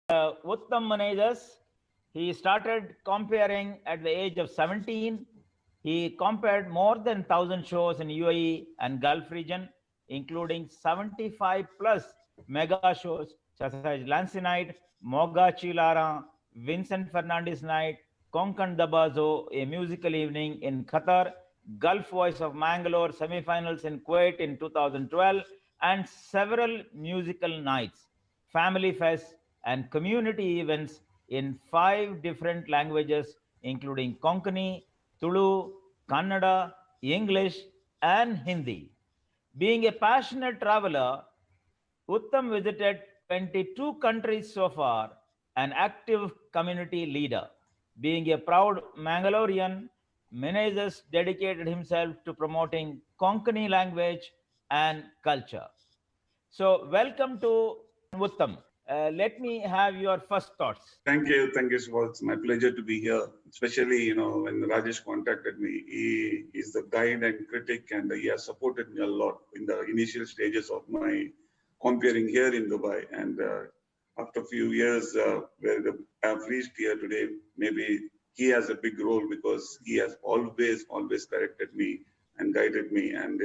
Uttam Manijas, he started comparing at the age of 17. He compared more than 1,000 shows in UAE and Gulf region, including 75 plus mega shows such as Lancy Night, Moga Chilara, Vincent Fernandez Night, Konkan Dabazo, a musical evening in Qatar, Gulf Voice of Mangalore semifinals in Kuwait in 2012, and several musical nights, family fests, and community events in 5 different languages, including Konkani, Tulu, Kannada, English, and Hindi. Being a passionate traveler, Uttam visited 22 countries so far, an active community leader. Being a proud Mangalorean, Menezes dedicated himself to promoting Konkani language and culture. So, welcome to Uttam. Let me have your first thoughts. Thank you, Subhash. It's my pleasure to be here. Especially, when Rajesh contacted me, he is the guide and critic, and he has supported me a lot in the initial stages of my comparing here in Dubai. And after a few years, I've reached here today, maybe he has a big role because he has always corrected me and guided me. And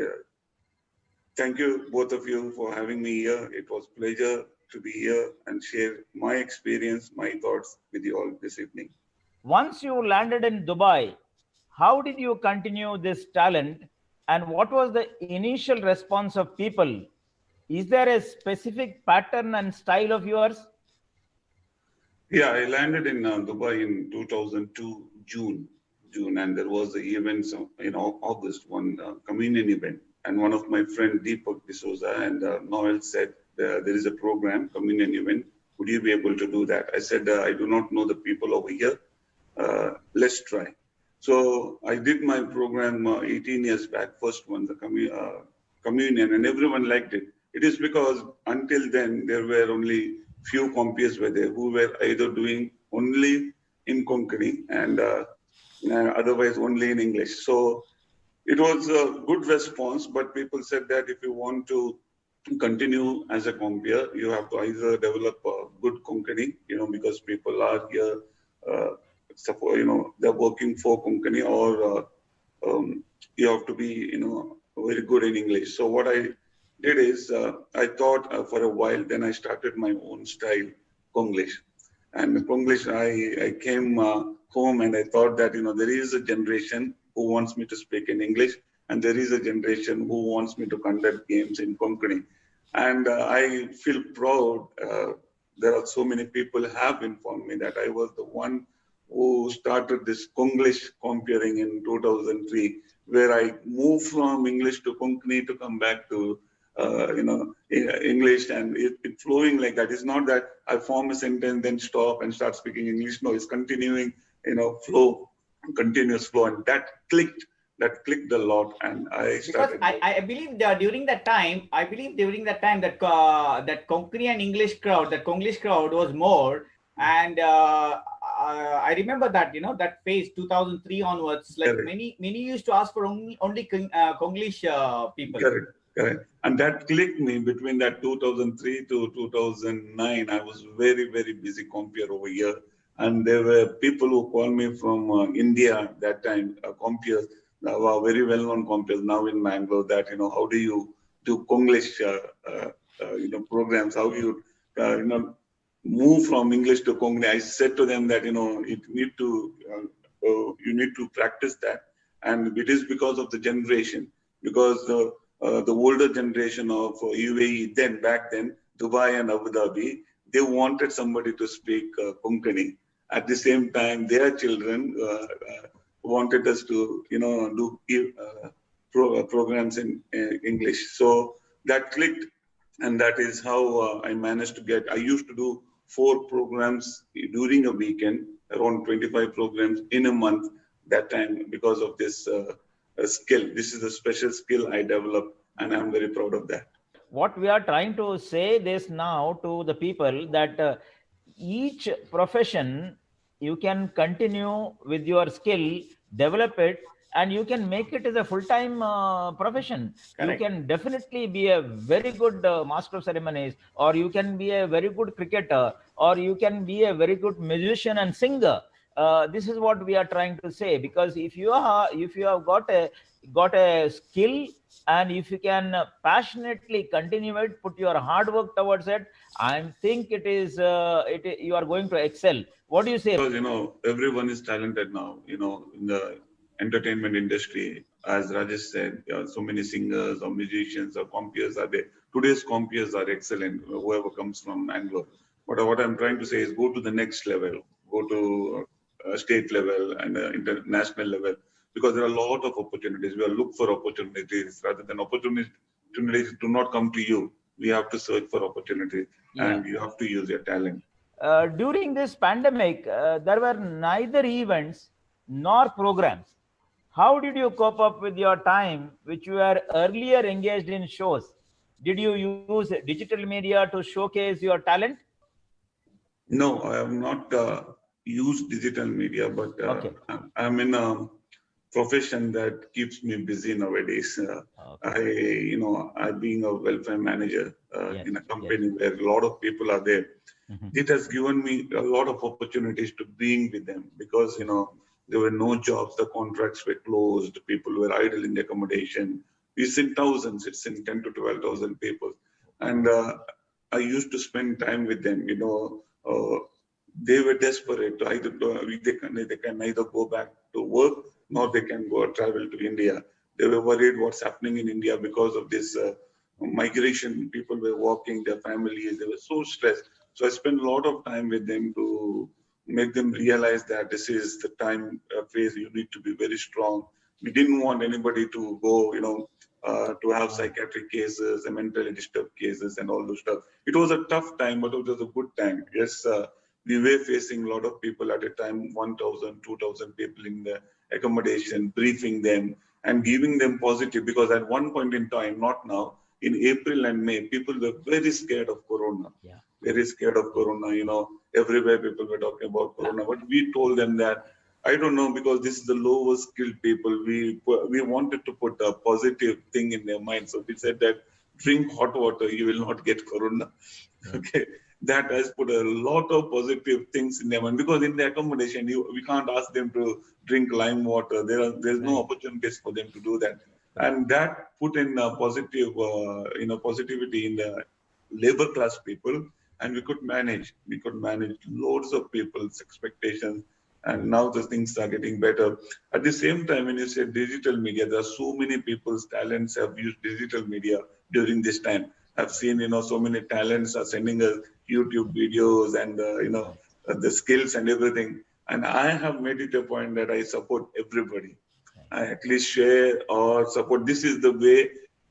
thank you, both of you, for having me here. It was a pleasure to be here and share my experience, my thoughts with you all this evening. Once you landed in Dubai, how did you continue this talent and what was the initial response of people? Is there a specific pattern and style of yours? Yeah, I landed in Dubai in 2002 June, and there was the event in August, one communion event, and one of my friend Deepak D'Souza and Noel said there is a program communion event. Would you be able to do that? I said I do not know the people over here. Let's try. So I did my program 18 years back, first one, the communion, and everyone liked it. It is because until then there were only few compeers were there who were either doing only in Konkani and otherwise only in English. So it was a good response, but people said that if you want to continue as a compeer, you have to either develop a good Konkani, because people are here, they're working for Konkani, or you have to be, very good in English. So what I did is, I thought for a while, then I started my own style, Konglish. And Konglish, I came home and I thought that, there is a generation who wants me to speak in English, and there is a generation who wants me to conduct games in Konkani. And I feel proud. There are so many people have informed me that I was the one who started this Konglish comparing in 2003, where I moved from English to Konkani to come back to English, and it flowing like that. It's not that I form a sentence, then stop and start speaking English. No, it's continuing, flow, continuous flow, and that clicked a lot, and I started. Because I believe that during that time, that that Konkani and English crowd, that Konglish crowd was more, and I remember that that phase 2003 onwards, like Correct. many used to ask for only Konglish people. Correct. And that clicked me between that 2003 to 2009. I was very, very busy compeer over here. And there were people who called me from India that time, compeers, were very well-known compeers now in Mangalore, that, how do you do Konglish, programs? How do you, move from English to Konkani? I said to them that, you need to practice that. And it is because of the generation, because the older generation of UAE, back then, Dubai and Abu Dhabi, they wanted somebody to speak Konkani. At the same time, their children wanted us to, do programs in English. So that clicked, and that is how I managed to get. I used to do 4 programs during a weekend, around 25 programs in a month that time, because of this skill. This is a special skill I developed, and I'm very proud of that. What we are trying to say this now to the people, that each profession you can continue with your skill, develop it, and you can make it as a full-time profession. Correct. You can definitely be a very good master of ceremonies, or you can be a very good cricketer, or you can be a very good musician and singer. This is what we are trying to say, because if you have got a skill, and if you can passionately continue it, put your hard work towards it, I think it is you are going to excel. What do you say? Because, everyone is talented now, in the entertainment industry. As Rajesh said, so many singers or musicians or compeers are there. Today's compeers are excellent, whoever comes from Bangalore. But what I'm trying to say is go to the next level, go to state level and international level, because there are a lot of opportunities. We are look for opportunities rather than opportunities do not come to you. We have to search for opportunities, and you have to use your talent. During this pandemic, there were neither events nor programs. How did you cope up with your time, which you were earlier engaged in shows? Did you use digital media to showcase your talent? No, I have not used digital media, but I'm in a profession that keeps me busy nowadays. I being a welfare manager in a company where a lot of people are there. It has given me a lot of opportunities to being with them, because there were no jobs, the contracts were closed, people were idle in the accommodation. It's in thousands, it's in 10 to 12,000 people, and I used to spend time with them. They were desperate to either they can neither go back to work nor they can go travel to India. They were worried what's happening in India because of this migration. People were walking their families. They were so stressed. So I spent a lot of time with them to make them realize that this is the time phase you need to be very strong. We didn't want anybody to go, to have psychiatric cases and mentally disturbed cases and all those stuff. It was a tough time, but it was a good time. Yes, we were facing a lot of people at a time, 1,000, 2,000 people in the accommodation, briefing them and giving them positive, because at one point in time, not now, in April and May, people were very scared of Corona. Very scared of Corona, everywhere people were talking about Corona. But we told them that, I don't know, because this is the lower skilled people. We wanted to put a positive thing in their mind. So we said that drink hot water, you will not get Corona. Okay. That has put a lot of positive things in their mind, because in the accommodation, we can't ask them to drink lime water. There's no opportunities for them to do that. And that put in positive, positivity in the labor class people. And we could manage loads of people's expectations. And now the things are getting better. At the same time, when you say digital media, there are so many people's talents have used digital media during this time. I've seen, so many talents are sending us YouTube videos and, the skills and everything. And I have made it a point that I support everybody. I at least share or support. This is the way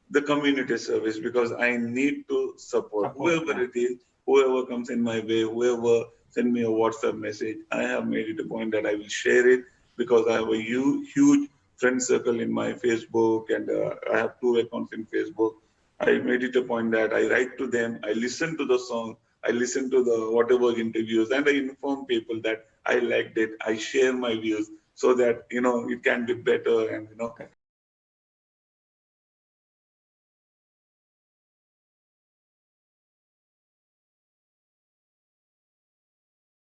the community service, because I need to support whoever it is. Whoever comes in my way, whoever send me a WhatsApp message, I have made it a point that I will share it, because I have a huge friend circle in my Facebook, and I have 2 accounts in Facebook. I made it a point that I write to them, I listen to the song, I listen to the whatever interviews, and I inform people that I liked it. I share my views so that, it can be better, and,